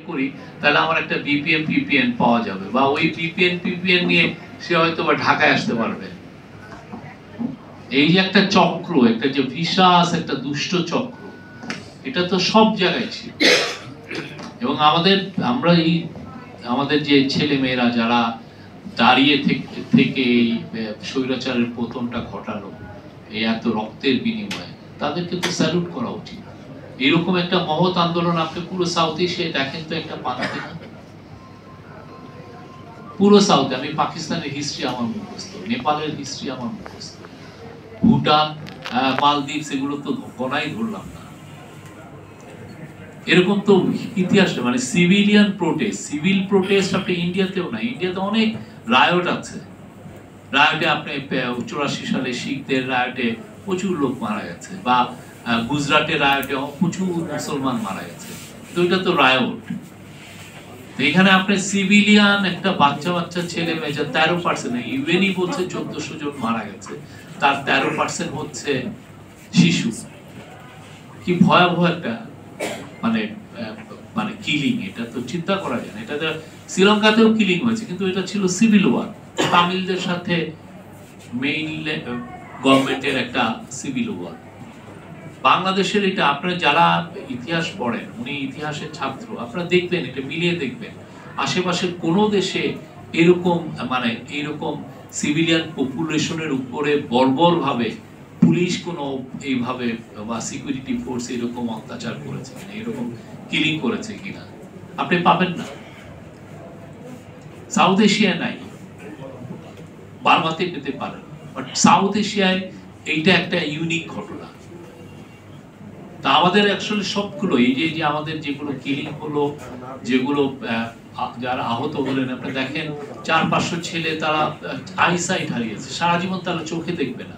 করি তাহলে আমার একটা বিপিএম পিপিএন পাওয়া যাবে, বা ওই বিপিএন পিপিএন নিয়ে সে হয়তো বা ঢাকায় আসতে পারবে। এই যে একটা চক্র, একটা যে ভিসাস একটা দুষ্ট চক্র, এটা তো সব জায়গায় ছিল। এবং আমরা আমাদের যে ছেলে মেয়েরা যারা দাঁড়িয়ে থেকে এই স্বৈরাচারের পতনটা ঘটালো এই এত রক্তের বিনিময়ে, তাদেরকে তো স্যালুট করা উচিত। এরকম একটা মহৎ আন্দোলন আপনি পুরো সাউথ এশিয়ায় দেখেন তো একটা পাঠাতে না। পুরো সাউথে, আমি পাকিস্তানের হিস্ট্রি আমার মুখস্থ, নেপালের হিস্ট্রি আমার মুখস্থ, ভুটান, মালদ্বীপ, সেগুলো তো গণাই ধরলাম না। এরকম তো ইতিহাস, মানে সিভিল প্রোটেস্ট আপনি ইন্ডিয়াতেও না। ইন্ডিয়াতে অনেক রায়ট আছে। রায়টে আপনি 84 সালে শিখদের রায়টে প্রচুর লোক মারা গেছে, বা গুজরাটের রায়টে প্রচুর মুসলমান মারা গেছে। তো এটা তো রায়ট। এখানে আপনি সিভিলিয়ান একটা বাচ্চা ছেলে মেয়ে, যা 13%, ইউএনই বলছে 1400 জন মারা গেছে, তার 13% হচ্ছে শিশু। কি ভয়াবহ একটা মানে মানে কিলিং! এটা তো চিন্তা করা যায় না। এটা শ্রীলঙ্কাতেও কিলিং হয়েছে, কিন্তু এটা ছিল সিভিল ওয়ার, তামিলদের সাথে মেইন গভর্নমেন্টের একটা সিভিল ওয়ার। বাংলাদেশের এটা, আপনারা যারা ইতিহাস পড়েন, উনি ইতিহাসের ছাত্র, আপনারা দেখবেন, এটা মিলিয়ে দেখবেন, আশেপাশের কোনো দেশে এরকম এইরকম সিভিলিয়ান পপুলেশনের উপরে বর্বরভাবে পুলিশ কোনো এইভাবে বা সিকিউরিটি ফোর্স এরকম অত্যাচার করেছে, এরকম কিলিং করেছে কিনা আপনি পাবেন না। সাউথ এশিয়ায় নাই, বার্মাতে পেতে পারেন, বাট সাউথ এশিয়ায় এইটা একটা ইউনিক ঘটনা। তা আমাদের অ্যাকচুয়ালি সবগুলো এই যে আমাদের যেগুলো কিলিং হলো, যেগুলো যারা আহত হলেন, আপনি দেখেন 400-500 ছেলে, তারা আইসাইট হারিয়েছে, সারা জীবন তারা চোখে দেখবে না।